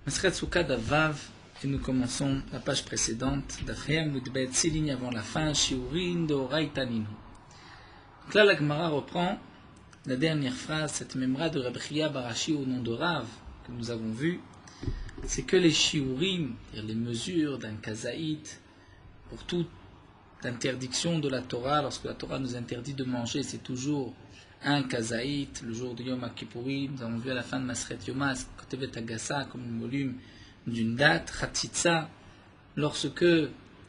Masret Souka d'Avav, et nous commençons la page précédente, d'Afriam Moudbet, 6 lignes avant la fin, Shiurin de Oraïtaninu. Donc là, la Gemara reprend la dernière phrase, cette mémora de Rabbi Chia Barashi au nom de Rav, que nous avons vu, c'est que les Shiurim, les mesures d'un kazaït, pour toute interdiction de la Torah, lorsque la Torah nous interdit de manger, c'est toujours un kazaït, le jour de Yom Kippourim, nous avons vu à la fin de Masret Yomas, Kotevet Agassa, comme le volume d'une date, Khatitsa, lorsque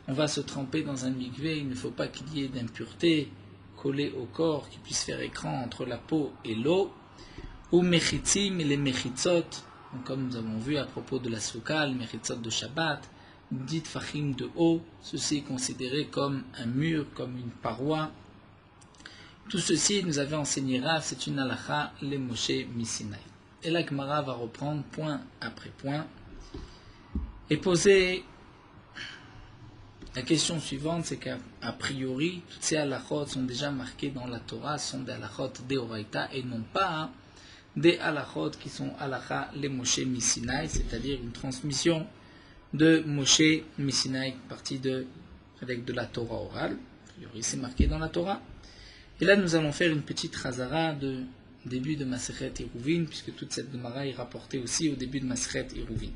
on va se tremper dans un mikvé, il ne faut pas qu'il y ait d'impureté collée au corps qui puisse faire écran entre la peau et l'eau, ou Mechitzim et les Mechitzot, comme nous avons vu à propos de la Souka, les Mechitzot de Shabbat, dit Fachim de haut, ceci est considéré comme un mur, comme une paroi. Tout ceci, nous avait enseigné Rav, c'est une halakha, les Moshe Misinaï. Et la Gemara va reprendre point après point et poser la question suivante, c'est qu'à priori, toutes ces halakhot sont déjà marquées dans la Torah, sont des halakhot d'Eoraita et non pas des halakhot qui sont halakha, les Moshe Misinaï, c'est-à-dire une transmission de Moshe Misinaï, partie avec de la Torah orale. A priori, c'est marqué dans la Torah. Et là, nous allons faire une petite chazara de début de Masechet Eruvin, puisque toute cette Gemara est rapportée aussi au début de Masechet Eruvin.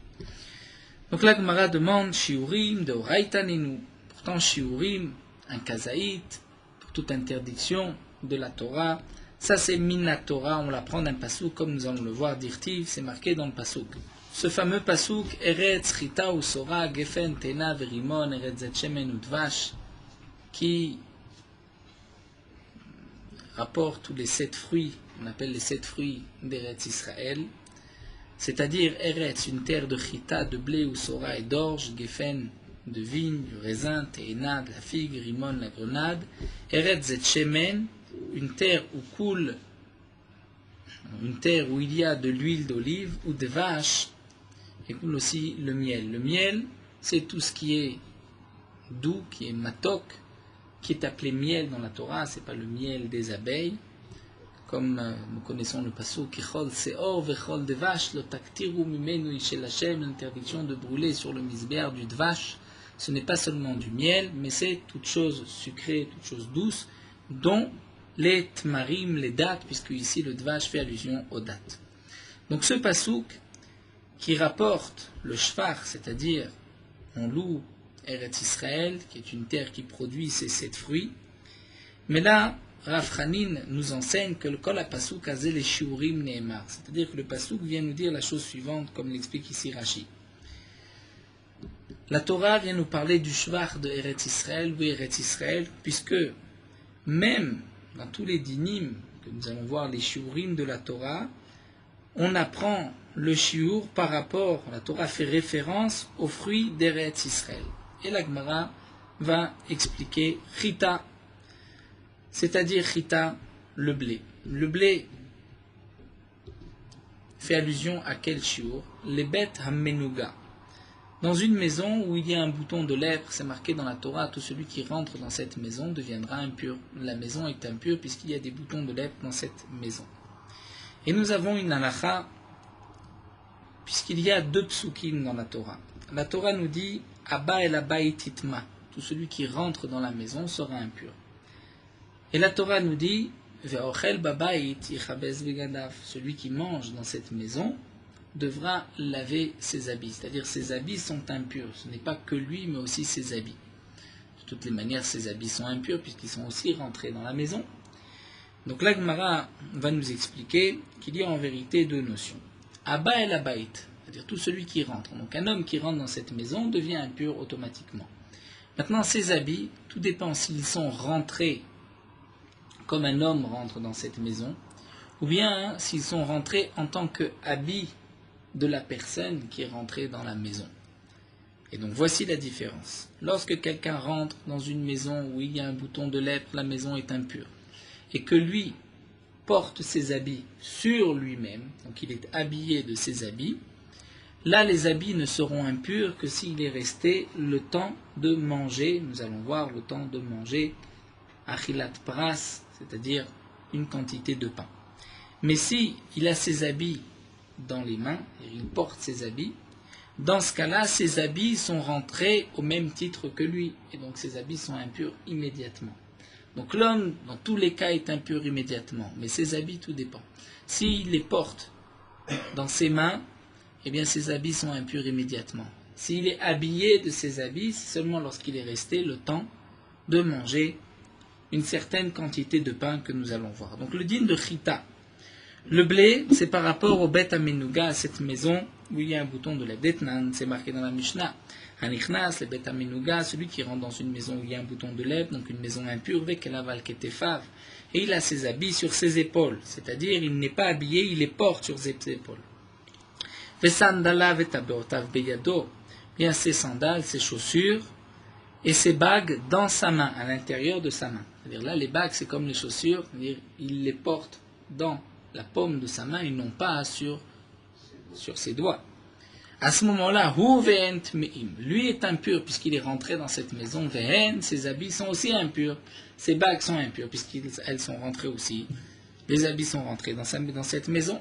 Donc la Gemara demande Shiurim de Oraïtaninu. Pourtant, Shiurim, un kazaït, pour toute interdiction de la Torah, ça c'est Mina Torah, on l'apprend d'un pasouk, comme nous allons le voir, d'Irtiv, c'est marqué dans le pasouk. Ce fameux pasouk, Eretz, Chita, Usora, Gefen, Tena, Verimon, Eretz, Zetchemen, Udvash, qui rapporte tous les 7 fruits, on appelle les 7 fruits d'Eretz Israël, c'est-à-dire Eretz, une terre de chita, de blé, ou sora et d'orge, Gefen, de vigne, du raisin, Teena, de la figue, Rimon, la grenade, Eretz et Shemen, une terre où coule, une terre où il y a de l'huile d'olive ou de vache, et coule aussi le miel. Le miel, c'est tout ce qui est doux, qui est matok, qui est appelé miel dans la Torah, c'est pas le miel des abeilles, comme nous connaissons le pasuk Kichol Seor Vechol Devash, le Taktiru Mimenu Ishel Hashem, l'interdiction de brûler sur le misbéar du Dvash. Ce n'est pas seulement du miel, mais c'est toute chose sucrée, toute chose douce, dont les Tmarim, les dates, puisque ici le Dvash fait allusion aux dates. Donc ce pasuk qui rapporte le Shfar, c'est-à-dire on loue Eretz Israël, qui est une terre qui produit ces 7 fruits. Mais là, Rav Hanin nous enseigne que le Kol HaPasuk Azeh les Shiurim Neemar, c'est-à-dire que le Pasuk vient nous dire la chose suivante, comme l'explique ici Rashi. La Torah vient nous parler du Shvar de Eretz Israël ou Eretz Israël, puisque même dans tous les dinim que nous allons voir, les Shiurim de la Torah, on apprend le Shiur par rapport, la Torah fait référence aux fruits d'Eretz Israël. Et la Gemara va expliquer Chita, c'est-à-dire Chita, le blé. Le blé fait allusion à quel shiur? Les bêtes hamenuga. Dans une maison où il y a un bouton de lèpre, c'est marqué dans la Torah, tout celui qui rentre dans cette maison deviendra impur. La maison est impure puisqu'il y a des boutons de lèpre dans cette maison. Et nous avons une halakha, puisqu'il y a 2 psukim dans la Torah. La Torah nous dit Abba el Abayit Itma, tout celui qui rentre dans la maison sera impur. Et la Torah nous dit Ve'ochel babayit yichabez begadav, celui qui mange dans cette maison devra laver ses habits, c'est-à-dire ses habits sont impurs. Ce n'est pas que lui, mais aussi ses habits. De toutes les manières, ses habits sont impurs puisqu'ils sont aussi rentrés dans la maison. Donc la Gemara va nous expliquer qu'il y a en vérité 2 notions. Abba el Abayit, c'est-à-dire tout celui qui rentre. Donc un homme qui rentre dans cette maison devient impur automatiquement. Maintenant, ses habits, tout dépend s'ils sont rentrés comme un homme rentre dans cette maison, ou bien s'ils sont rentrés en tant que habit de la personne qui est rentrée dans la maison. Et donc voici la différence. Lorsque quelqu'un rentre dans une maison où il y a un bouton de lèpre, la maison est impure, et que lui porte ses habits sur lui-même, donc il est habillé de ses habits, là les habits ne seront impurs que s'il est resté le temps de manger, nous allons voir le temps de manger, achilat pras, c'est-à-dire une quantité de pain. Mais si il a ses habits dans les mains, et il porte ses habits, dans ce cas-là, ses habits sont rentrés au même titre que lui, et donc ses habits sont impurs immédiatement. Donc l'homme, dans tous les cas, est impur immédiatement, mais ses habits, tout dépend. S'il les porte dans ses mains, eh bien ses habits sont impurs immédiatement. S'il est habillé de ses habits, c'est seulement lorsqu'il est resté le temps de manger une certaine quantité de pain que nous allons voir. Donc le din de Chita. Le blé, c'est par rapport au Bet Amenuga, à cette maison où il y a un bouton de lait. Detnan, c'est marqué dans la Mishnah. Hanichnas, le Bet Amenuga, celui qui rentre dans une maison où il y a un bouton de lait, donc une maison impure, Vekelaval Ketefav. Et il a ses habits sur ses épaules. C'est-à-dire, il n'est pas habillé, il les porte sur ses épaules. Vesandala Vetabeotav Beyado. Bien ses sandales, ses chaussures et ses bagues dans sa main, à l'intérieur de sa main. C'est-à-dire là, les bagues, c'est comme les chaussures, c'est-à-dire il les porte dans la paume de sa main et non pas sur ses doigts. À ce moment-là, lui est impur puisqu'il est rentré dans cette maison. Ses habits sont aussi impurs. Ses bagues sont impures puisqu'elles sont rentrées aussi. Les habits sont rentrés dans cette maison.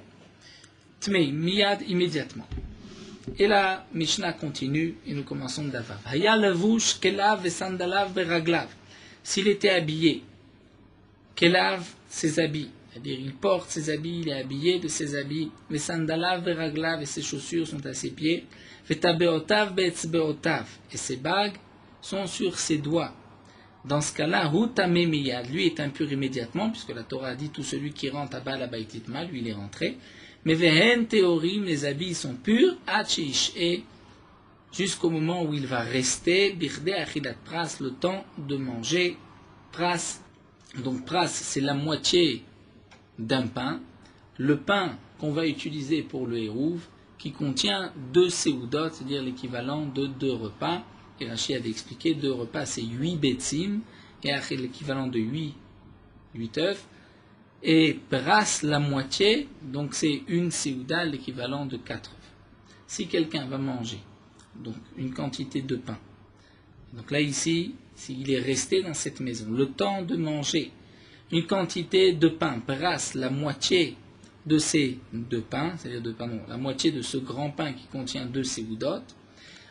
Tmei, miyad, immédiatement. Et la Mishnah continue et nous commençons d'avant. Haya levush kelav et sandalav beraglav. S'il était habillé, kelav, ses habits. C'est-à-dire, il porte ses habits, il est habillé de ses habits. Les sandalav beraglav et ses chaussures sont à ses pieds. Vetabeotav beetzbeotav. Et ses bagues sont sur ses doigts. Dans ce cas-là, hutame miyad. Lui est impur immédiatement, puisque la Torah a dit tout celui qui rentre à Baal Baititma, lui il est rentré. Mais vehen théorim, les habits sont purs, hachish, et jusqu'au moment où il va rester, birde achilat pras, le temps de manger pras. Donc pras, c'est la moitié d'un pain. Le pain qu'on va utiliser pour le hérouv, qui contient 2 séoudot, c'est-à-dire l'équivalent de 2 repas. Et Rashi avait expliqué, 2 repas, c'est 8 betsim, et l'équivalent de 8 œufs. Et pras, la moitié, donc c'est une séouda, l'équivalent de 4 œufs. Si quelqu'un va manger donc une quantité de pain, donc là ici, s'il est resté dans cette maison, le temps de manger une quantité de pain, pras, la moitié de ces 2 pains, c'est-à-dire la moitié de ce grand pain qui contient 2 séoudot,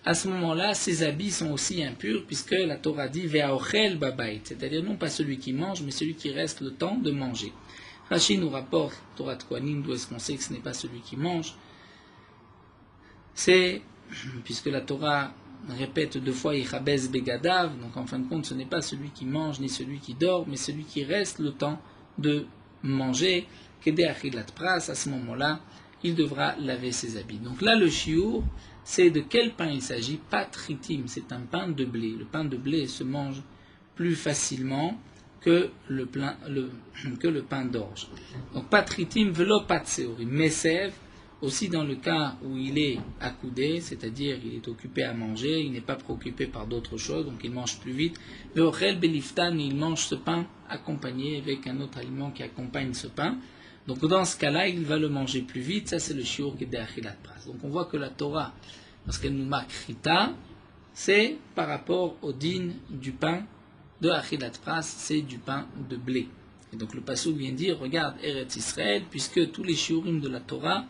à ce moment-là, ses habits sont aussi impurs, puisque la Torah dit ve'aochel babait, c'est-à-dire non pas celui qui mange, mais celui qui reste le temps de manger. Rashi nous rapporte, Torah de Kohanim, d'où est-ce qu'on sait que ce n'est pas celui qui mange. C'est, puisque la Torah répète 2 fois Ichabez Begadav, donc en fin de compte, ce n'est pas celui qui mange ni celui qui dort, mais celui qui reste le temps de manger. Kedé Achilat Pras, à ce moment-là, il devra laver ses habits. Donc là, le shiur, c'est de quel pain il s'agit? Patritim, c'est un pain de blé. Le pain de blé se mange plus facilement que le pain d'orge. Donc patritim velo patseorim, mesev, aussi dans le cas où il est accoudé, c'est-à-dire il est occupé à manger, il n'est pas préoccupé par d'autres choses, donc il mange plus vite. Veochel beliftan, il mange ce pain accompagné avec un autre aliment qui accompagne ce pain. Donc dans ce cas-là, il va le manger plus vite. Ça, c'est le shiur qui est d'Achilat Pras. Donc on voit que la Torah, lorsqu'elle nous marque Chita, c'est par rapport au din du pain de Achilat Pras, c'est du pain de blé. Et donc le pasuk vient dire, regarde Eretz Israël, puisque tous les shiurim de la Torah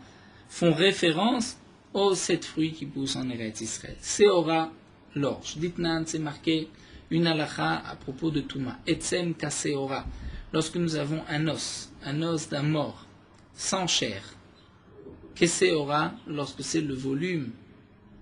font référence aux 7 fruits qui poussent en Eretz Israël. Seora, l'orge. Ditnan, c'est marqué une halakha à propos de Touma. Etzem kaseora. Lorsque nous avons un os d'un mort, sans chair. Keseora, lorsque c'est le volume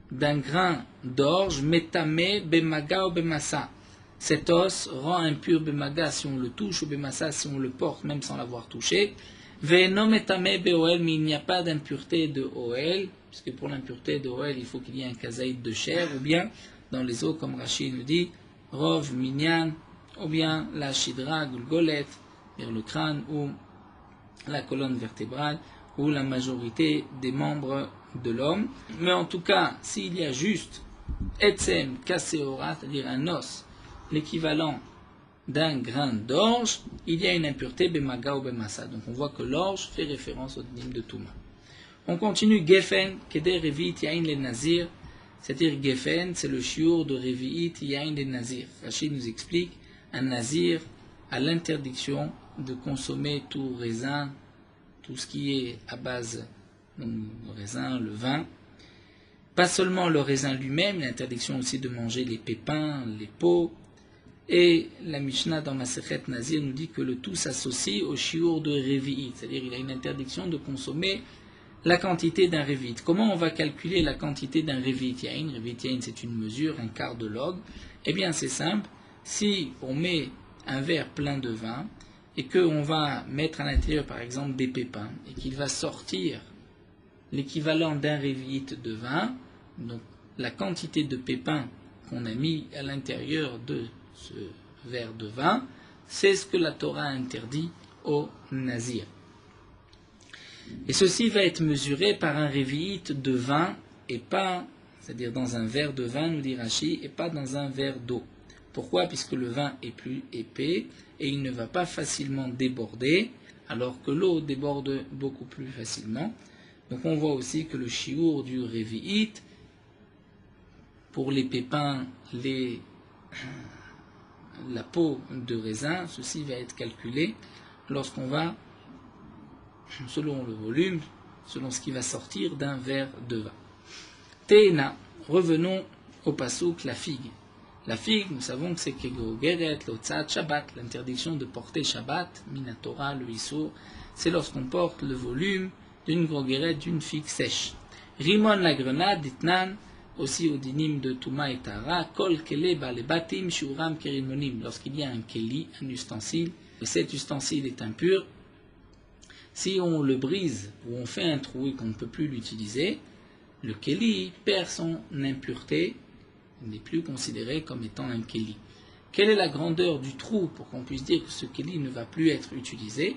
d'un grain d'orge, metame bemaga ou bemassa. Cet os rend impur bemaga si on le touche ou bemassa si on le porte, même sans l'avoir touché. Ve'eno metame be'oel, mais il n'y a pas d'impureté de oel, puisque pour l'impureté de oel, il faut qu'il y ait un kazaïd de chair, ou bien, dans les eaux, comme Rachid nous dit, rov, minyan, ou bien la shidra, gulgolet, vers le crâne, ou la colonne vertébrale, ou la majorité des membres de l'homme. Mais en tout cas, s'il y a juste etzem kaseora, c'est-à-dire un os, l'équivalent d'un grain d'orge, il y a une impureté bemaga ou bemassa. Donc on voit que l'orge fait référence au dîme de Touma. On continue Gefen, Keder Revit Yain le Nazir, c'est-à-dire Gefen, c'est le shiur de Revi'it Yain le Nazir. Rachid nous explique, un Nazir a l'interdiction de consommer tout raisin, tout ce qui est à base, donc, le raisin, le vin, Pas seulement le raisin lui-même, l'interdiction aussi de manger les pépins, les peaux. Et la Mishnah dans Masechet Nazir nous dit que le tout s'associe au shiur de Revi'it, c'est-à-dire il a une interdiction de consommer la quantité d'un Revi'it. Comment on va calculer la quantité d'un Revi'it yain? Revi'it yain, c'est une mesure, un quart de log. Eh bien c'est simple, si on met un verre plein de vin et qu'on va mettre à l'intérieur par exemple des pépins et qu'il va sortir l'équivalent d'un Revi'it de vin, donc la quantité de pépins qu'on a mis à l'intérieur de ce verre de vin, c'est ce que la Torah interdit aux Nazirs. Et ceci va être mesuré par un Revi'it de vin et pas, c'est-à-dire dans un verre de vin, nous dit Rashi, et pas dans un verre d'eau. Pourquoi? Puisque le vin est plus épais et il ne va pas facilement déborder, alors que l'eau déborde beaucoup plus facilement. Donc on voit aussi que le shiur du Revi'it, pour les pépins, la peau de raisin, ceci va être calculé lorsqu'on va, selon le volume, selon ce qui va sortir d'un verre de vin. Teina, revenons au pasouk, la figue. La figue, nous savons que c'est Kegogeret, l'Otzat, Shabbat, l'interdiction de porter Shabbat, Minatora, le Issour, c'est lorsqu'on porte le volume d'une grogeret, d'une figue sèche. Rimon la grenade, ditnan, aussi au dinim de Touma et Tara, kol kele ba le batim shuram kerimonim, lorsqu'il y a un keli, un ustensile, et cet ustensile est impur, si on le brise ou on fait un trou et qu'on ne peut plus l'utiliser, le keli perd son impureté, il n'est plus considéré comme étant un keli. Quelle est la grandeur du trou pour qu'on puisse dire que ce keli ne va plus être utilisé?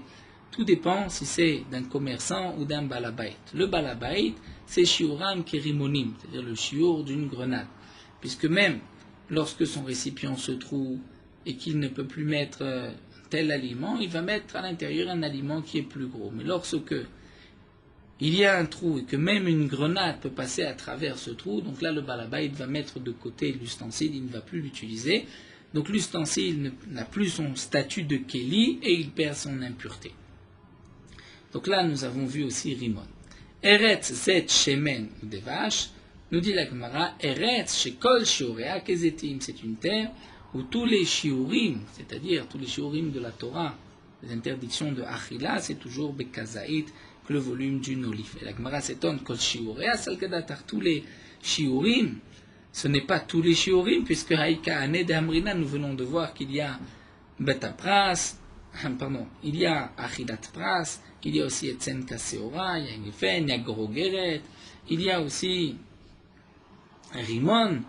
Tout dépend si c'est d'un commerçant ou d'un balabait. Le balabait, c'est shiuram kerimonim, c'est-à-dire le shiur d'une grenade. Puisque même lorsque son récipient se trouve et qu'il ne peut plus mettre tel aliment, il va mettre à l'intérieur un aliment qui est plus gros. Mais lorsque il y a un trou et que même une grenade peut passer à travers ce trou, donc là le balabait va mettre de côté l'ustensile, il ne va plus l'utiliser. Donc l'ustensile n'a plus son statut de keli et il perd son impureté. Donc là, nous avons vu aussi Rimon. Eretz zet shemen ou des vaches, nous dit la Gemara, Eretz shekol shiurea kezetim, c'est une terre où tous les shiurim, c'est-à-dire tous les shiurim de la Torah, les interdictions de Achila, c'est toujours bekazaït, que le volume d'une olive. Et la Gemara s'étonne, kol shiurea salkadatar, tous les shiurim, ce n'est pas tous les shiurim, puisque Haïka Ane de Amrina, nous venons de voir qu'il y a betapras, il y a Achidat Pras, il y a aussi Etzen Kaseora, il y a Gefen, il y a Grogeret, il y a aussi Rimon.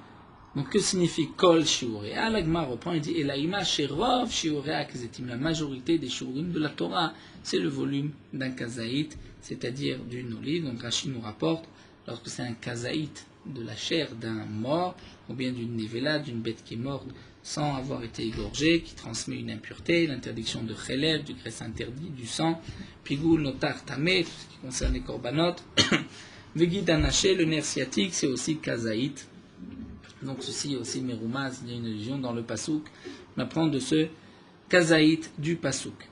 Donc que signifie Kol Shiurea? L'Agma reprend et dit Elaïma Sherov Shiurea Kezetim. La majorité des Shiurim de la Torah, c'est le volume d'un kazaït, c'est-à-dire d'une olive. Donc Rashi nous rapporte, lorsque c'est un kazaït de la chair d'un mort, ou bien d'une nevela, d'une bête qui est morte, sans avoir été égorgé, qui transmet une impureté, l'interdiction de chélèv, du graisse interdit, du sang, pigul, notar, tamé, tout ce qui concerne les korbanot, vegid anaché, le nerf sciatique, c'est aussi kazaït. Donc ceci aussi meroumaz, il y a une allusion dans le pasouk, on apprend de ce kazaït du pasouk.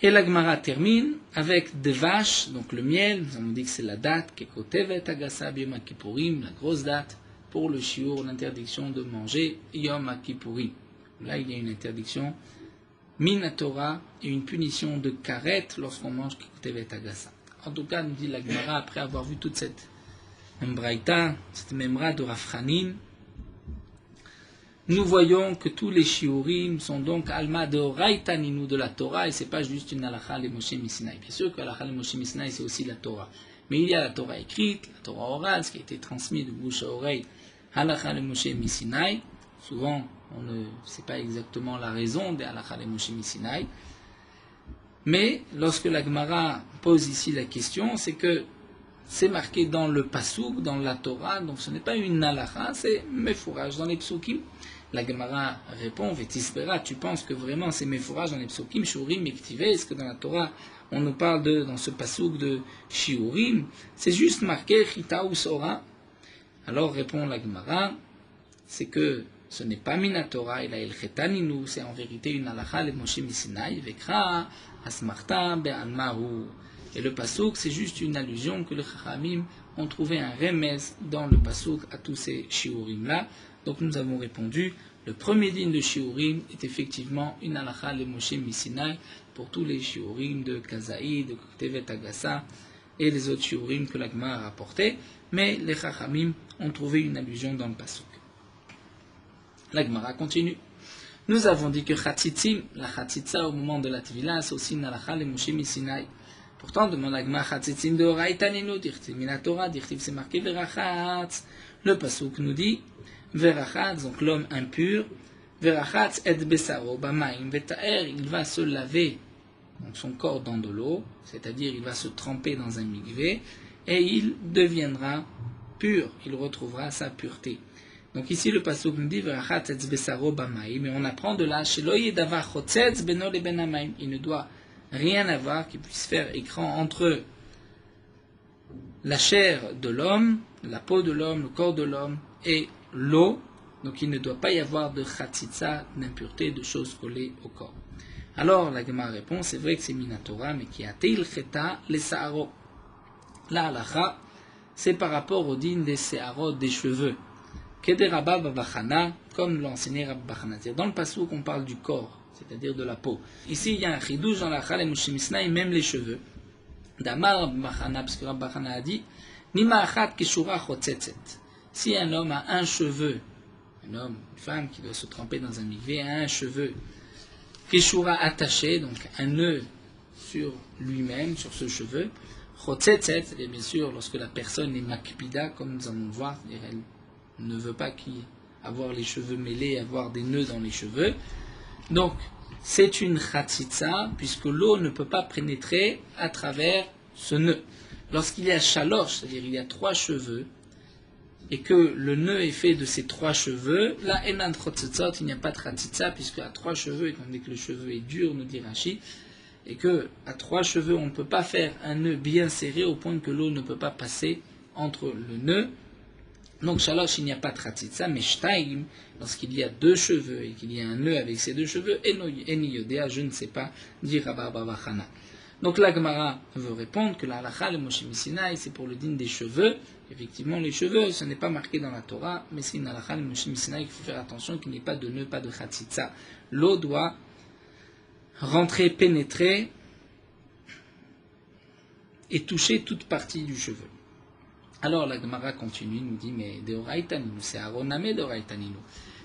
Et la Gemara termine avec des vaches, donc le miel, nous avons dit que c'est la date, kekotevet agasa b'yom kippurim, la grosse date, pour le shiur, l'interdiction de manger Yom Kippourim. Là, il y a une interdiction minatora et une punition de karet lorsqu'on mange Kikotevet Agasa. En tout cas, nous dit la Gemara, après avoir vu toute cette membraïta, cette memra de Rafranim, nous voyons que tous les shiurim sont donc alma de Raïtaninu de la Torah, et c'est pas juste une halakha le Moshe Misinaï. Bien sûr que halakha le Moshe Misinaï, c'est aussi la Torah. Mais il y a la Torah écrite, la Torah orale, ce qui a été transmis de bouche à oreille, halakha le Moshe Misinaï. Souvent, on ne sait pas exactement la raison des halakha le Moshe Misinaï. Mais lorsque la Gemara pose ici la question, c'est que c'est marqué dans le pasouk, dans la Torah, donc ce n'est pas une halakha, c'est mefourage dans les psukim. La Gemara répond, Vétispera, tu penses que vraiment c'est mefourage dans les psukim, shurim et ktiveh, est-ce que dans la Torah on nous parle dans ce pasouk de shiurim, c'est juste marqué chita ou sora. Alors répond la Gemara, c'est que ce n'est pas minatora, il a el chetaninu, c'est en vérité une halakha le Moshe Misinaï, vekra, asmarta, be'almahu. Et le pasouk, c'est juste une allusion que les chachamim ont trouvé un remez dans le pasouk à tous ces shiurim-là. Donc nous avons répondu, le premier din de shiurim est effectivement une halakha le Moshe Misinaï pour tous les shiurim de Kazaï, de Tevet Agassa et les autres shiurim que l'Agma a rapportés, mais les Chachamim ont trouvé une allusion dans le pasouk. L'Agmara continue. Nous avons dit que Chatzitzim, la Chatzitza au moment de la Tvila, c'est aussi une halakha le Moshe Misinaï. Pourtant, demande l'Agma Chatzitzim de Oraïtaninu, dirtiv minatora, dirtiv c'est marqué Verachatz. Le pasouk nous dit Verachatz, donc l'homme impur, Verachatz et besaro bamaim vetaer, il va se laver donc son corps dans de l'eau, c'est-à-dire il va se tremper dans un mikvé, et il deviendra pur, il retrouvera sa pureté. Donc ici le pasouk nous dit Verachatz et besaro bamaim, mais on apprend de là Shelo yedavar chotzetz beno le ben hamaim, il ne doit rien avoir qui puisse faire écran entre la chair de l'homme, la peau de l'homme, le corps de l'homme et l'eau. Donc il ne doit pas y avoir de chatzitza, d'impureté, de choses collées au corps. Alors la Gemara répond, c'est vrai que c'est minatora, mais qui a teil cheta les saharot. La halacha, c'est par rapport au din des saharot, des cheveux. Kede Rabba Babachana, comme l'enseignait Rabba Bachana. Dans le pasouk, on parle du corps, c'est-à-dire de la peau. Ici, il y a un chidouj dans la Chal et Moshe Misinaï, même les cheveux. Damar Rabba Bachana, parce que Rabba Bachana a dit, Nima achat kishura chotzetzet. Si un homme a un cheveu, un homme, une femme qui doit se tremper dans un mikvé, a un cheveu, kishura attaché, donc un nœud sur lui-même, sur ce cheveu, chotzetzet, et bien sûr, lorsque la personne est makpida, comme nous allons le voir, elle ne veut pas avoir les cheveux mêlés, avoir des nœuds dans les cheveux. Donc, c'est une chatzitza, puisque l'eau ne peut pas pénétrer à travers ce nœud. Lorsqu'il y a chaloche, c'est-à-dire il y a 3 cheveux, et que le nœud est fait de ces 3 cheveux, là, enan chotzitzot, il n'y a pas de chatzitza, puisque à 3 cheveux, étant donné que le cheveu est dur, nous dit Rashi, et que à 3 cheveux, on ne peut pas faire un nœud bien serré, au point que l'eau ne peut pas passer entre le nœud. Donc, shalosh, il n'y a pas de chatzitza, mais shtaim, lorsqu'il y a 2 cheveux et qu'il y a un nœud avec ces 2 cheveux, eni yodea, je ne sais pas, dit Rabba Bachana. Donc, la Gemara veut répondre que la halakha, le Moshe Misinaï, c'est pour le din des cheveux. Effectivement, les cheveux, ce n'est pas marqué dans la Torah, mais c'est une halakha, le Moshe Misinaï, il faut faire attention qu'il n'y ait pas de nœud, pas de chatzitza. L'eau doit rentrer, pénétrer et toucher toute partie du cheveu. Alors la Gemara continue, nous dit, mais deoraïtaninu, c'est aroname deoraïtaninu.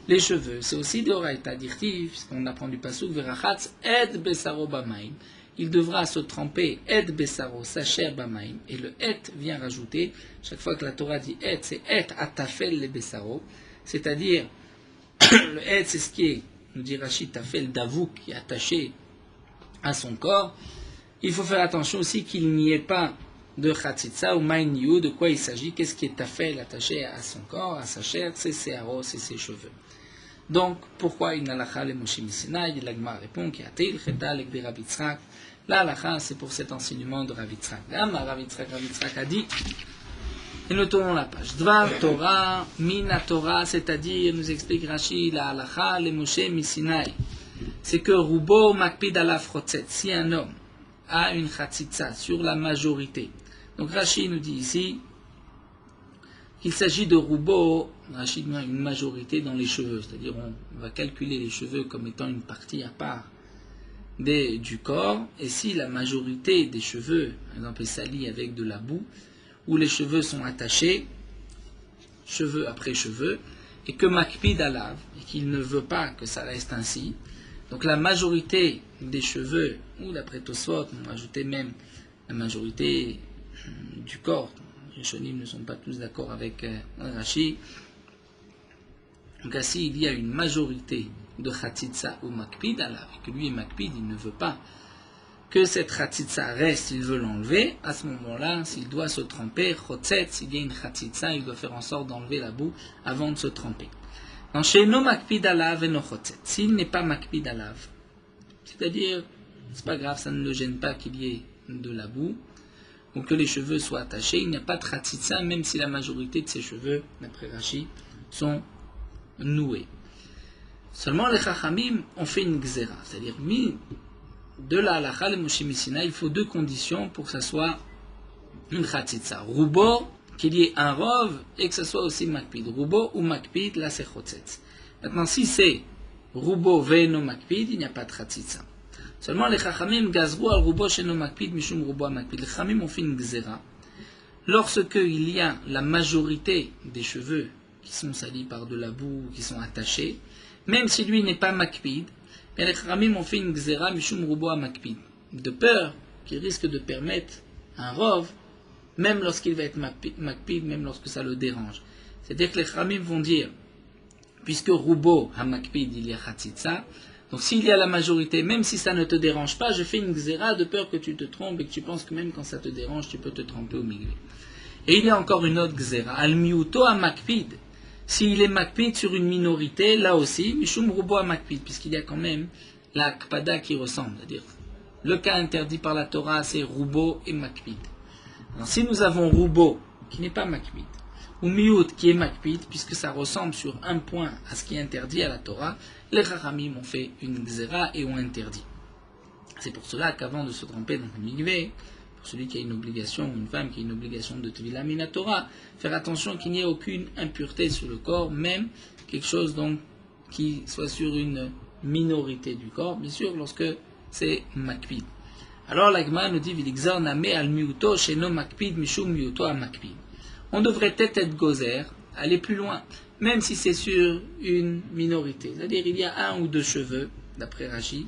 Les cheveux, c'est aussi deoraïta, dirtiv, puisqu'on apprend du pasouk, verachatz et besaro bamaim. Il devra se tremper et besaro, sa chair bamaim. Et le et vient rajouter, chaque fois que la Torah dit et, c'est et atafel le besaro. C'est-à-dire, le et, c'est ce qui est, nous dit Rachid, tafel d'avouk, qui est attaché à son corps. Il faut faire attention aussi qu'il n'y ait pas de chatzitza ou maïniou, de quoi il s'agit, qu'est-ce qui est tafel attaché à son corps, à sa chair, c'est ses haros, c'est ses cheveux. Donc, pourquoi une halakha le Moshe Misinaï? L'Agma répond qu'il y a tel cheta avec des Rav Yitzchak. La halakha, c'est pour cet enseignement de Rav Yitzchak. Rav Yitzchak a dit, et nous tournons la page. Dvar Torah, Mina Torah, c'est-à-dire, nous explique Rashi, la halakha le Moshe Misinaï. C'est que Rubo makpid alaf chotzet, si un homme a une chatzitza sur la majorité. Donc Rashi nous dit ici qu'il s'agit de Rubo, Rashi dit une majorité dans les cheveux, c'est-à-dire on va calculer les cheveux comme étant une partie à part du corps, et si la majorité des cheveux, par exemple, est salie avec de la boue, où les cheveux sont attachés, cheveux après cheveux, et que makpid alav, et qu'il ne veut pas que ça reste ainsi, donc la majorité des cheveux, ou d'après Tosfot, on va ajouter même la majorité du corps, les Shonim ne sont pas tous d'accord avec Rashi, donc ainsi il y a une majorité de chatzitza ou makpid alav, et que lui est makpid, il ne veut pas que cette chatzitza reste, il veut l'enlever, à ce moment-là, s'il doit se tremper, chotzet, s'il y a une chatzitza, il doit faire en sorte d'enlever la boue avant de se tremper. Dans chez no makpid alav et no chotzet, s'il n'est pas makpid alav, c'est-à-dire, c'est pas grave, ça ne le gêne pas qu'il y ait de la boue, ou que les cheveux soient attachés, il n'y a pas de chatzitza, même si la majorité de ses cheveux, d'après Rashi, sont noués. Seulement les chachamim ont fait une gzera, c'est-à-dire, de la halakha, le Moshe Misinaï, il faut 2 conditions pour que ça soit une chatzitza. Rubo, qu'il y ait un rov et que ce soit aussi makpid. Rubo ou makpid, là c'est chotzetz. Maintenant, si c'est rubo ve'eno makpid, il n'y a pas de chatzitza. Seulement les chachamim gazrou al rubo sheno makpid mishum rubo makpid. Les chachamim ont fait une gzera. Lorsque il y a la majorité des cheveux qui sont salis par de la boue, qui sont attachés, même si lui n'est pas makpid, mais les chachamim ont fait une gzera mishum rubo makpid. De peur qu'il risque de permettre un rov, même lorsqu'il va être makpid, même lorsque ça le dérange. C'est-à-dire que les chachamim vont dire, puisque rubo ha makpid, il y a chatzitza, donc s'il y a la majorité, même si ça ne te dérange pas, je fais une xéra de peur que tu te trompes et que tu penses que même quand ça te dérange, tu peux te tromper au migvé. Et il y a encore une autre xéra, al miuto ha makpid. S'il est makpid sur une minorité, là aussi, mishum rubo ha makpid, puisqu'il y a quand même la kpada qui ressemble. C'est-à-dire, le cas interdit par la Torah, c'est rubo et makpid. Alors si nous avons rubo, qui n'est pas makpid, ou miut qui est makpid, puisque ça ressemble sur un point à ce qui est interdit à la Torah, les chachamim ont fait une xéra et ont interdit. C'est pour cela qu'avant de se tromper dans le migvé, pour celui qui a une obligation, ou une femme qui a une obligation de tvila mina Torah, faire attention qu'il n'y ait aucune impureté sur le corps, même quelque chose donc qui soit sur une minorité du corps, bien sûr lorsque c'est makpid. Alors l'agma nous dit vilixar name al miuto sheno makpid mishum miuto a makpid. On devrait être gozer, aller plus loin, même si c'est sur une minorité. C'est-à-dire il y a un ou deux cheveux, d'après Rashi,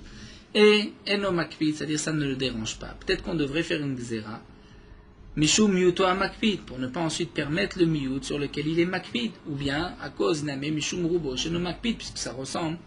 et eno makpid, c'est-à-dire ça ne le dérange pas. Peut-être qu'on devrait faire une xéra, mishum miuto a makpid, pour ne pas ensuite permettre le miut sur lequel il est makpid, ou bien à cause name mishum rubo sheno makpid, puisque ça ressemble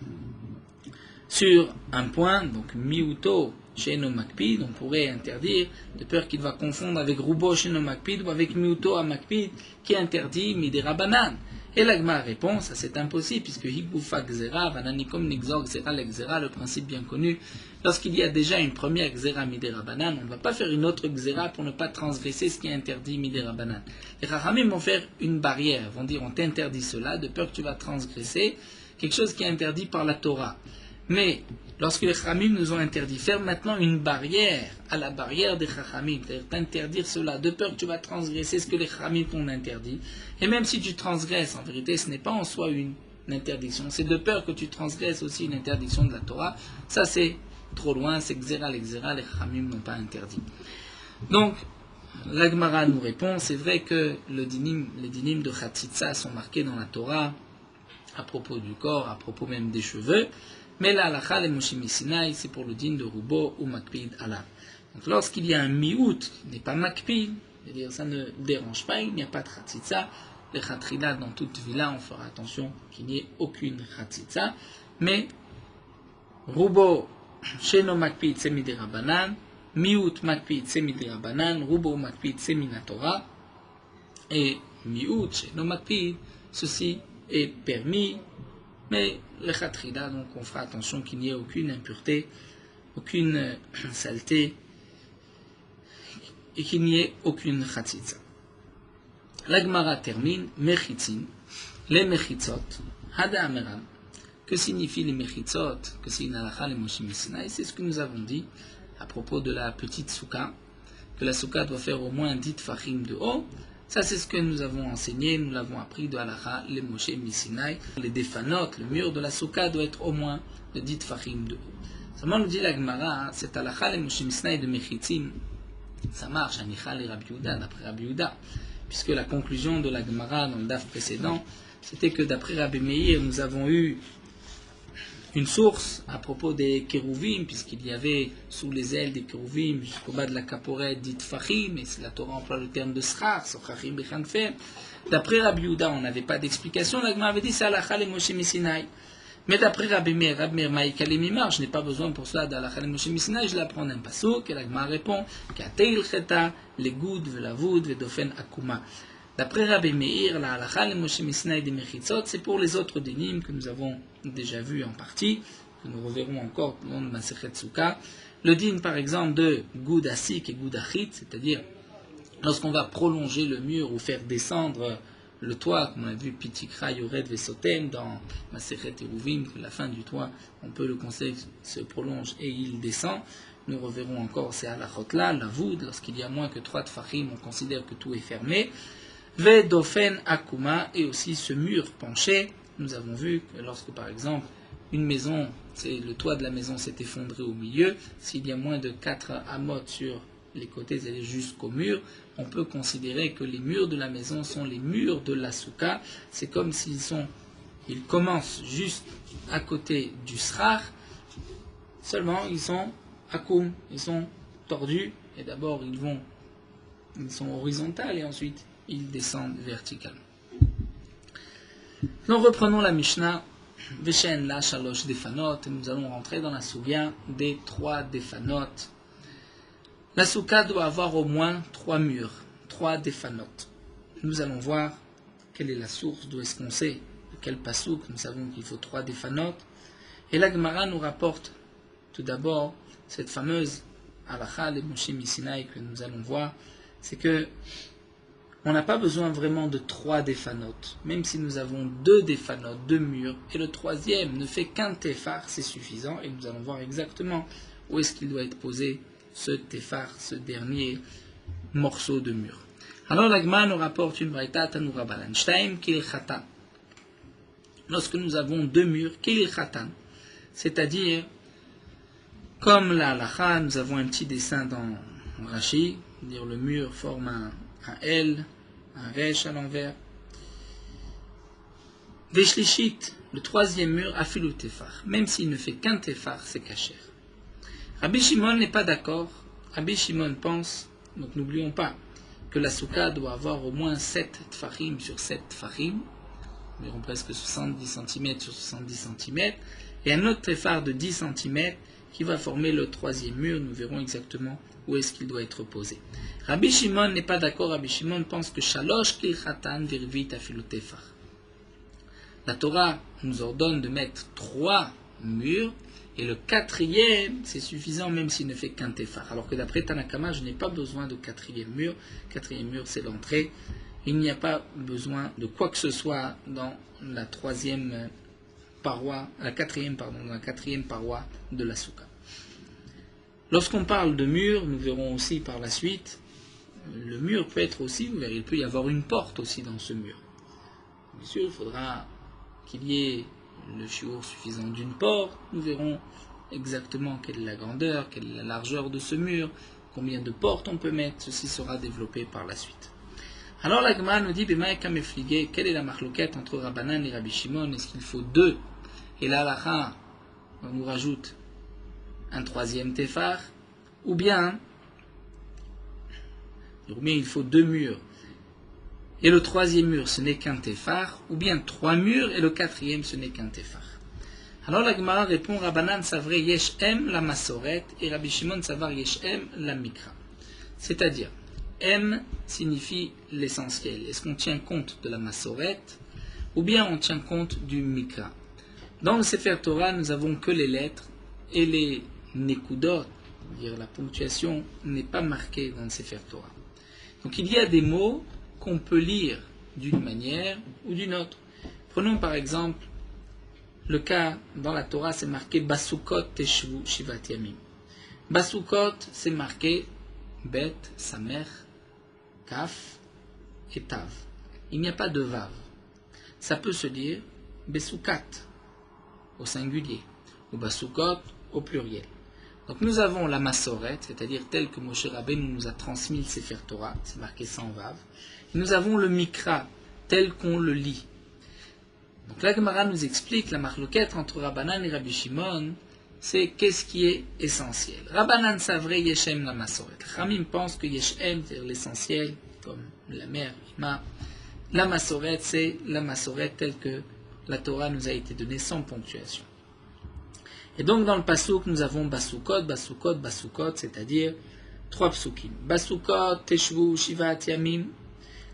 sur un point, donc miuto sheno makpid, on pourrait interdire, de peur qu'il va confondre avec rubo sheno makpid ou avec miuto a makpid, qui interdit midera banan. Et l'agma répond, ça c'est impossible, puisque higufa xera, vananikom nixor xera l'exera, le principe bien connu, lorsqu'il y a déjà une première xera midera banan, on ne va pas faire une autre xera pour ne pas transgresser ce qui est interdit midera banan. Les chachamim vont faire une barrière, vont dire on t'interdit cela, de peur que tu vas transgresser quelque chose qui est interdit par la Torah. Mais lorsque les chachamim nous ont interdit, faire maintenant une barrière à la barrière des chachamim, c'est-à-dire t'interdire cela, de peur que tu vas transgresser ce que les chachamim t'ont interdit. Et même si tu transgresses, en vérité, ce n'est pas en soi une interdiction, c'est de peur que tu transgresses aussi une interdiction de la Torah. Ça c'est trop loin, c'est xéra, les chachamim n'ont pas interdit. Donc, l'Agmara nous répond, c'est vrai que les dinim de Chatzitza sont marqués dans la Torah, à propos du corps, à propos même des cheveux, mais la halakha les Moshe Sinaï, c'est pour le din de rubo ou makpid alav. Donc lorsqu'il y a un mi'out qui n'est pas makpid, c'est-à-dire ça ne dérange pas, il n'y a pas de chatzitza, les chatrila dans toute villa, on fera attention qu'il n'y ait aucune chatzitza, mais rubo sheno makpid c'est midera banan, mi'out makpid c'est midera banan, rubo makpid c'est minatora, et mi'out sheno makpid, ceci est permis, mais le khatrida, donc on fera attention qu'il n'y ait aucune impureté, aucune saleté, et qu'il n'y ait aucune khatzitza. La Gemara termine, mechitzin, les mechitzot, hada ameran. Que signifient les mechitzot? Que c'est une halakha les Moshe Sinaï? C'est ce que nous avons dit à propos de la petite souka, que la souka doit faire au moins 10 tfachim de haut. Ça, c'est ce que nous avons enseigné, nous l'avons appris de halakha, les Moshe Sinaï. Les défanotes, le mur de la souka doit être au moins de 10 tfachim de haut. Seulement, nous dit la Gemara, cette halakha, les Moshe Sinaï de mechitzim, ça marche, Anichal et Rabbi Yehuda, d'après Rabbi Yehuda, puisque la conclusion de la Gemara dans le daf précédent, c'était que d'après Rabbi Meir, nous avons eu une source à propos des kérouvim, puisqu'il y avait sous les ailes des kérouvim, jusqu'au bas de la caporette, dit fachim, et la Torah emploie le terme de schar, sochachim bechanfer. D'après Rabbi Yehuda, on n'avait pas d'explication, la Gemara avait dit c'est halakha les Moshe Sinaï. Mais d'après Rabbi Meir Maïka Lemimar, je n'ai pas besoin pour cela d'halakha les Moshe Sinaï, je l'apprends d'un pasuk, et la Gemara répond Kateil cheta, legoud, velavud, vedofen akuma. D'après Rabbi Meir, la halakha les Moshe Sinaï des mechitzot, c'est pour les autres dinim que nous avons déjà vus en partie, que nous reverrons encore au long de Masechet Souka. Le din par exemple de goud asik et goud achit, c'est-à-dire lorsqu'on va prolonger le mur ou faire descendre le toit, comme on a vu Pitikra Yored Vesotem dans Masechet Eruvim, que la fin du toit, on peut le conseiller, se prolonge et il descend. Nous reverrons encore ces halachot là, la voûte, lorsqu'il y a moins que 3 tfachim, on considère que tout est fermé. Ve dofen akuma, et aussi ce mur penché. Nous avons vu que lorsque par exemple une maison, le toit de la maison s'est effondré au milieu, s'il y a moins de 4 amotes sur les côtés et jusqu'au mur, on peut considérer que les murs de la maison sont les murs de la souka. C'est comme ils commencent juste à côté du srar, seulement ils sont akoum, ils sont tordus, et d'abord ils sont horizontales et ensuite ils descendent verticalement. Nous reprenons la Mishnah, Veshen la shalosh defanot, et nous allons rentrer dans la soubia des 3 defanot. La souka doit avoir au moins 3 murs, 3 defanot. Nous allons voir quelle est la source, d'où est-ce qu'on sait, de quel pasouk nous savons qu'il faut 3 defanot. Et la Gemara nous rapporte tout d'abord cette fameuse halakha de Moshe Misinaï que nous allons voir, c'est que on n'a pas besoin vraiment de 3 defanot, même si nous avons 2 defanot, 2 murs, et le 3e ne fait qu'un tefar, c'est suffisant, et nous allons voir exactement où est-ce qu'il doit être posé ce tefar, ce dernier morceau de mur. Alors l'Agma nous rapporte une braïta Tanura Balan, Shtaim Kilil Khatan. Lorsque nous avons 2 murs, Kilil Khatan, c'est-à-dire, comme la halakha, nous avons un petit dessin dans Rashi, dire le mur forme un L, un Resh à l'envers. Veshlishit, le 3e mur, afilu tefar. Même s'il ne fait qu'un tefar, c'est kacher. Rabbi Shimon n'est pas d'accord. Rabbi Shimon pense, donc n'oublions pas, que la souka doit avoir au moins 7 tfarim sur 7 tfarim, environ presque 70 cm sur 70 cm, et un autre tefar de 10 cm qui va former le 3e mur. Nous verrons exactement où est-ce qu'il doit être posé. Rabbi Shimon n'est pas d'accord. Rabbi Shimon pense que shalosh kil khatan virvit afilu tefar. La Torah nous ordonne de mettre 3 murs, et le 4e, c'est suffisant même s'il ne fait qu'un tefar. Alors que d'après Tanakama, je n'ai pas besoin de 4e mur. 4e mur, c'est l'entrée. Il n'y a pas besoin de quoi que ce soit dans la 3e paroi, dans la 4e paroi de la souka. Lorsqu'on parle de mur, nous verrons aussi par la suite, le mur peut être aussi ouvert. Il peut y avoir une porte aussi dans ce mur. Bien sûr, il faudra qu'il y ait le shiur suffisant d'une porte. Nous verrons exactement quelle est la grandeur, quelle est la largeur de ce mur, combien de portes on peut mettre. Ceci sera développé par la suite. Alors la Gemara nous dit, quelle est la marloquette entre Rabbanan et Rabbi Shimon? Est-ce qu'il faut 2? Et la halakha, on nous rajoute un 3e tefar, ou bien il faut 2 murs, et le 3e mur ce n'est qu'un tefar, ou bien 3 murs, et le 4e ce n'est qu'un tefar. Alors la Gemara répond, Rabbanan savrait yesh em la masoret, et Rabbi Shimon savar yesh em la mikra. C'est-à-dire, M signifie l'essentiel. Est-ce qu'on tient compte de la masoret, ou bien on tient compte du mikra? Dans le Sefer Torah, nous avons que les lettres, et les nekudot, c'est-à-dire la ponctuation, n'est pas marquée dans le Sefer Torah. Donc il y a des mots qu'on peut lire d'une manière ou d'une autre. Prenons par exemple le cas dans la Torah, c'est marqué Basukot Teshvu Shivat Yamim. Basukot, c'est marqué Bet, Samer, Kaf et Tav. Il n'y a pas de Vav. Ça peut se dire Besukat au singulier ou Basukot au pluriel. Donc nous avons la Masoret, c'est-à-dire telle que Moshe Rabbeinu nous a transmis le Sefer Torah, c'est marqué sans Vav. Et nous avons le Mikra, tel qu'on le lit. Donc la Gemara nous explique la marloquette entre Rabbanan et Rabbi Shimon, c'est qu'est-ce qui est essentiel. Rabbanan savrait Yeshem la Masoret. Ramim pense que Yeshem, c'est l'essentiel, comme la mère, Ima. La Masoret, c'est la Masoret telle que la Torah nous a été donnée sans ponctuation. Et donc dans le pasouk, nous avons Basukot, Basukot, Basukot, c'est-à-dire 3 psukim. Basukot, Teshvu, Shivat, Yamim.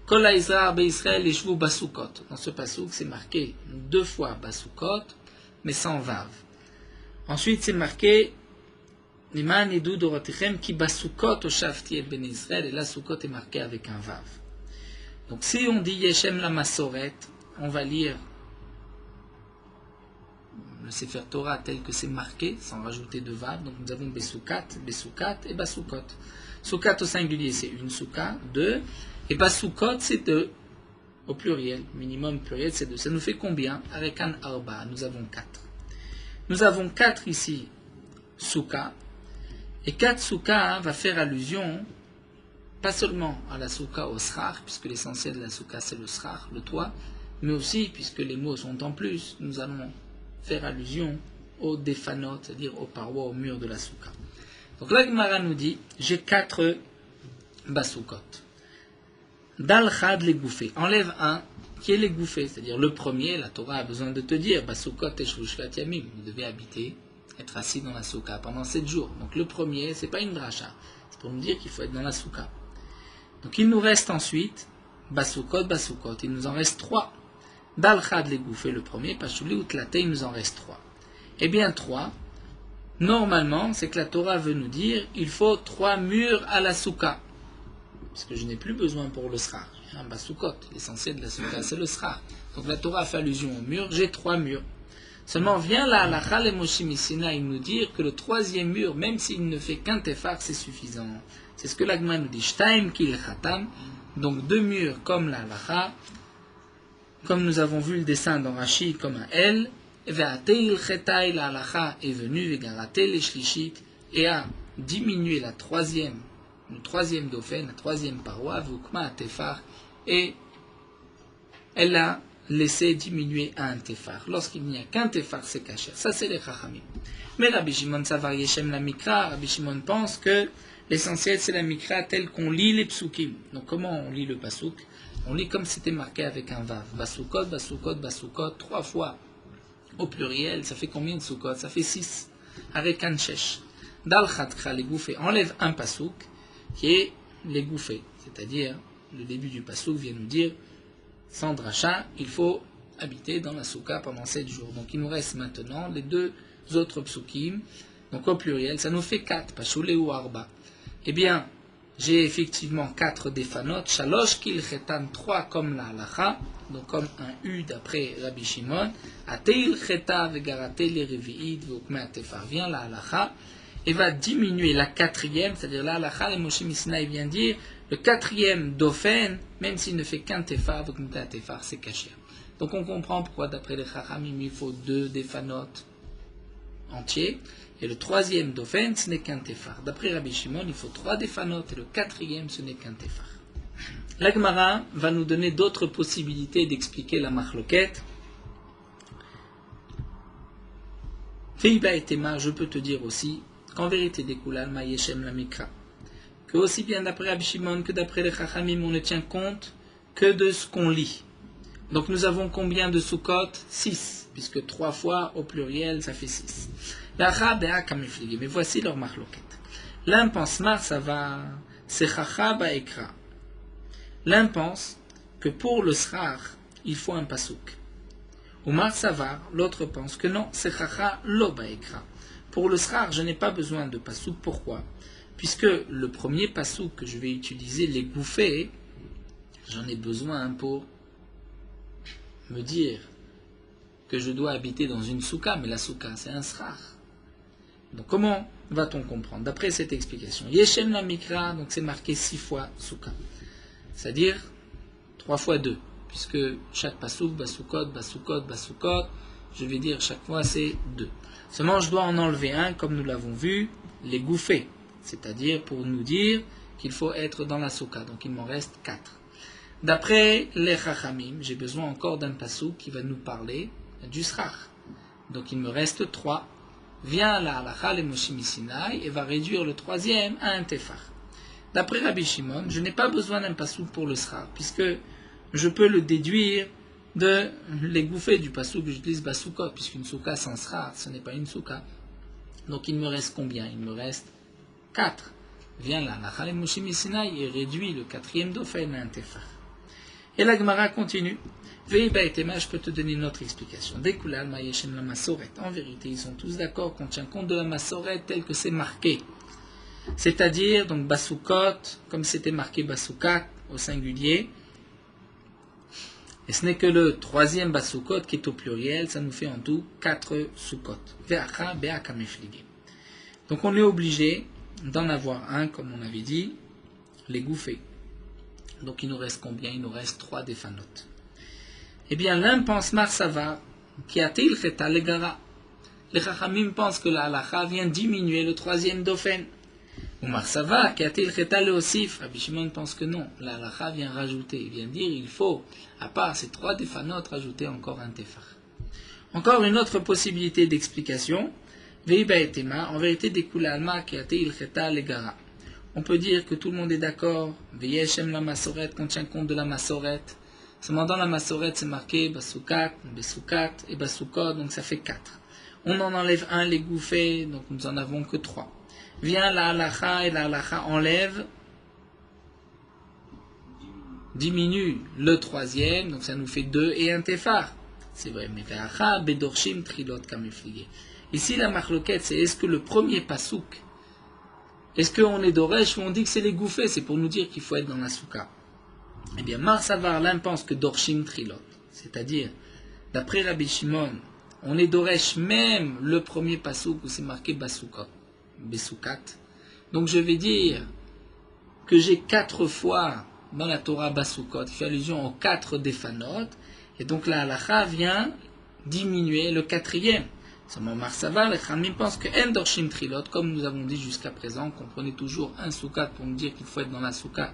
Kol ha'Israël be'Israël yeshvu Basukot. Dans ce pasouk, c'est marqué 2 fois Basukot, mais sans Vav. Ensuite, c'est marqué Niman idou dorotechem ki Basukot oshavti et ben Israël. Et là, Sukot est marqué avec un Vav. Donc si on dit Yeshem la Masoret, on va lire le Sefer Torah tel que c'est marqué, sans rajouter de Vav. Donc nous avons Besukat, Besukat et Basukot. Sukat au singulier, c'est une Souka, 2. Et Basukot, c'est 2. au pluriel, minimum pluriel c'est 2. Ça nous fait combien? Avec un arba, nous avons 4. Nous avons 4 ici, souka, et 4 souka va faire allusion pas seulement à la souka au srar, puisque l'essentiel de la souka c'est le srar, le toit, mais aussi, puisque les mots sont en plus, nous allons faire allusion aux défanot, c'est-à-dire aux parois, aux murs de la souka. Donc la Gemara nous dit, j'ai 4 basukot. Dal chad les gouffés. Enlève un qui est les gouffés, c'est-à-dire le premier, la Torah a besoin de te dire, basukot et shvushvat yamim, vous devez habiter, être assis dans la souka pendant 7 jours. Donc le premier, c'est pas une dracha, c'est pour nous dire qu'il faut être dans la souka. Donc il nous reste ensuite basukot, il nous en reste 3. Dal chad les gouffés, le premier, pashuli utlate, il nous en reste 3. Eh bien 3, normalement, c'est que la Torah veut nous dire, il faut 3 murs à la souka. Parce que je n'ai plus besoin pour le srar. J'ai un basukot, l'essentiel de la souka, c'est le srar. Donc la Torah fait allusion au mur, j'ai 3 murs. Seulement vient la halakha le Moshe Missinaï nous dire que le 3e mur, même s'il ne fait qu'un tefar, c'est suffisant. C'est ce que l'agma nous dit. Shtaim kil khatam, donc 2 murs comme la halakha, comme nous avons vu le dessin dans Rashi comme un L, ve'ateil chetay la halakha est venu, ve'garatel les shlishit, et a diminué le 3e dauphin, la 3e paroi, v'ukma tefar, et elle a laissé diminuer à un tefar. Lorsqu'il n'y a qu'un tefar, c'est caché. Ça, c'est les chachamim. Mais Rabbi Shimon Savar Yeshem la mikra, Rabbi Shimon pense que l'essentiel, c'est la mikra telle qu'on lit les psukim. Donc, comment on lit le pasuk? On lit comme c'était marqué avec un vav. Basukot, basukot, basukot, 3 fois au pluriel. Ça fait combien de sukot? Ça fait 6. Avec un shesh. Dal chatkra, les gouffés. Enlève un pasuk qui est les gouffés. C'est-à-dire, le début du pasuk vient nous dire sans dracha, il faut habiter dans la souka pendant 7 jours. Donc il nous reste maintenant les 2 autres psukim. Donc au pluriel, ça nous fait 4, pashule ou arba. Eh bien, j'ai effectivement 4 défanot, shalosh kil chetan, 3 comme la halacha, donc comme un U d'après Rabbi Shimon, ateil cheta vegarate les revi'id vokme atefar, vient la halacha, et va diminuer la 4e, c'est-à-dire la halacha, et Moshe Missinaï vient dire, le 4e dauphin, même s'il ne fait qu'un tefar, vokme atefar, c'est caché. Donc on comprend pourquoi d'après les chachamim, il faut 2 défanot entiers, et le 3e dauphin, ce n'est qu'un tefar. D'après Rabbi Shimon, il faut 3 défanot, et le 4e, ce n'est qu'un tefar. La Gemara va nous donner d'autres possibilités d'expliquer la machloket. Feiba et Tema, je peux te dire aussi qu'en vérité des Kulal, ma Yeshem la Mikra, que aussi bien d'après Rabbi Shimon que d'après les chachamim, on ne tient compte que de ce qu'on lit. Donc nous avons combien de Sukkot? 6, puisque 3 fois au pluriel, ça fait 6. Mais voici leur machloket. L'un pense mar ça va, c'est chacha baekra. L'un pense que pour le srar, il faut un pasuk. Ou mar savar, l'autre pense que non, c'est chacha lo baekra. Pour le srar, je n'ai pas besoin de pasuk. Pourquoi? Puisque le premier pasuk que je vais utiliser, les gouffés, j'en ai besoin pour me dire que je dois habiter dans une souka, mais la souka c'est un srar. Donc comment va-t-on comprendre? D'après cette explication, Yeshem la Mikra, donc c'est marqué 6 fois souka, c'est-à-dire 3 fois 2, puisque chaque pasouk, basukot, basukot, basukot, je vais dire chaque fois c'est 2. Seulement je dois en enlever un, comme nous l'avons vu, les gouffés, c'est-à-dire pour nous dire qu'il faut être dans la souka, donc il m'en reste 4. D'après les chachamim, j'ai besoin encore d'un pasouk qui va nous parler du srar. Donc il me reste 3. Vient la halakha le Moshe Missinaï et va réduire le 3e à un tefar. D'après Rabbi Shimon, je n'ai pas besoin d'un pasouk pour le srar, puisque je peux le déduire de les gouffées du pasouk que j'utilise basukot, puisqu'une souka sans srar, ce n'est pas une souka. Donc il me reste combien? Il me reste 4. Vient la halakha le Moshe Missinaï et réduit le 4e dauphin à un tefar. Et la Gemara continue. Veiba et Tema, je peux te donner une autre explication. Dekulal ma yeshem la masoret. En vérité, ils sont tous d'accord qu'on tient compte de la masoret telle que c'est marqué. C'est-à-dire, donc, basukot, comme c'était marqué basukat au singulier. Et ce n'est que le 3e basukot qui est au pluriel, ça nous fait en tout 4 sukot. Ve'acha be'aka mefligim. Donc on est obligé d'en avoir un, comme on avait dit, les gouffés. Donc il nous reste combien? Il nous reste 3 défanotes. Eh bien, l'un pense Marsava, qui a til cheta legara. Les Chachamim pensent que la halakha vient diminuer le troisième dofen. Ou Marsava, qui a til cheta le osif. Rabbi Shimon pense que non, la halakha vient rajouter. Il vient dire il faut, à part ces 3 défanot, rajouter encore un tefar. Encore une autre possibilité d'explication. Veiba et tema, en vérité, découle alma qui a til cheta legara. On peut dire que tout le monde est d'accord. Veyeshem la masoret, qu'on tient compte de la masoret. Seulement dans la masoret, c'est marqué Basukat, Besukat et Basukot, donc ça fait 4. On en enlève un, les gouffés, donc nous en avons que 3. Vient la halacha et la halacha enlève, diminue le troisième, donc ça nous fait 2 et un tefar. C'est vrai, mais ve'acha bedorshim trilot kamifligé. Ici la marloquette, c'est est-ce que le premier pasouk, est-ce qu'on est d'oresh ou on dit que c'est les gouffés, c'est pour nous dire qu'il faut être dans la souka. Eh bien, Marsavar, l'un pense que Dorshim Trilot, c'est-à-dire, d'après Rabbi Shimon, on est d'Oresh même le premier pasouk où c'est marqué Basukot, Besukat. Donc je vais dire que j'ai 4 fois dans la Torah Basukot, qui fait allusion aux 4 défanot, et donc la halacha vient diminuer le 4e. Seulement Marsavar, les Khamim pensent que En Dorshim Trilot, comme nous avons dit jusqu'à présent, qu'on prenait toujours un Sukat pour nous dire qu'il faut être dans la Souka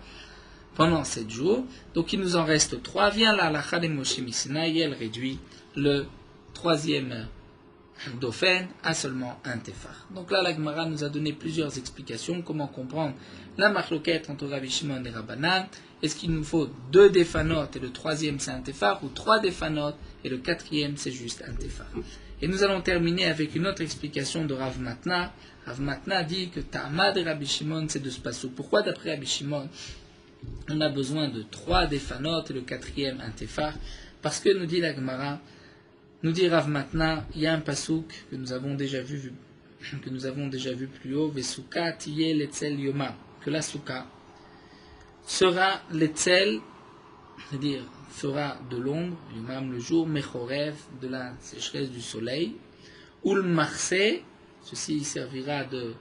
pendant 7 jours. Donc il nous en reste 3. Vient la halakha de Moshe Misinaï, elle réduit le 3e dofen à seulement un tefar. Donc là la Gemara nous a donné plusieurs explications, comment comprendre la marloquette entre Rabbi Shimon et Rabbanan. Est-ce qu'il nous faut 2 défanot et le 3e c'est un tefar, ou 3 défanot et le 4e c'est juste un tefar. Et nous allons terminer avec une autre explication de Rav Matna. Rav Matna dit que Ta'ama de Rabbi Shimon c'est de ce passouk. Pourquoi d'après Rabbi Shimon on a besoin de 3 défanot et le 4e un tefar? Parce que nous dit la Gemara, nous dit Rav Matna, il y a un pasouk que nous avons déjà vu plus haut, Vesuka tiye letzel yoma, que la souka sera letzel, c'est-à-dire fera de l'ombre, yomam le jour, mechorev de la sécheresse du soleil, ou le marse, ceci servira de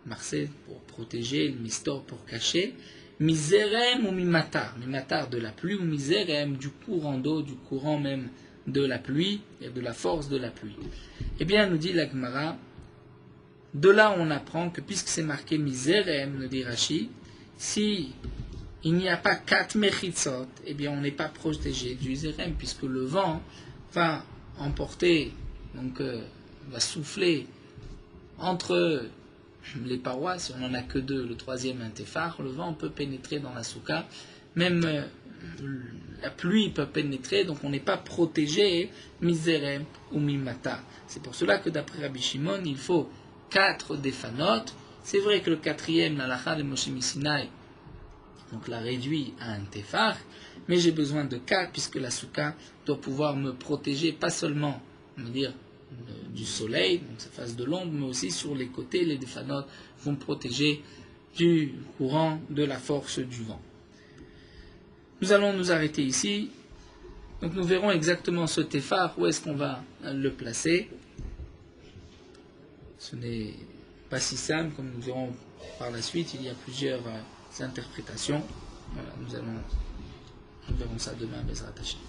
marse pour protéger, le mistor pour cacher, miserem ou mimatar, mimatar de la pluie, ou miserem du courant d'eau, du courant même de la pluie et de la force de la pluie. Eh bien, nous dit la Gemara, de là on apprend que puisque c'est marqué miserem, nous dit Rashi, si il n'y a pas 4 mechitzot, eh bien on n'est pas protégé du zerem, puisque le vent va emporter, donc va souffler entre les parois, si on n'en a que 2, le 3e un tefar, le vent peut pénétrer dans la souka, même la pluie peut pénétrer, donc on n'est pas protégé, miserem ou mimata. C'est pour cela que d'après Rabbi Shimon, il faut 4 défanot. C'est vrai que le 4e, la halakha de Moshe Misinaï, donc la réduit à un tefar, mais j'ai besoin de 4 puisque la souka doit pouvoir me protéger, pas seulement, on va dire, du soleil, donc ça fasse de l'ombre, mais aussi sur les côtés, les défanot vont me protéger du courant, de la force du vent. Nous allons nous arrêter ici. Donc nous verrons exactement ce tefar, où est-ce qu'on va le placer. Ce n'est pas si simple, comme nous verrons par la suite, il y a plusieurs interprétations. Voilà, nous verrons ça demain, Bezrat Hashem.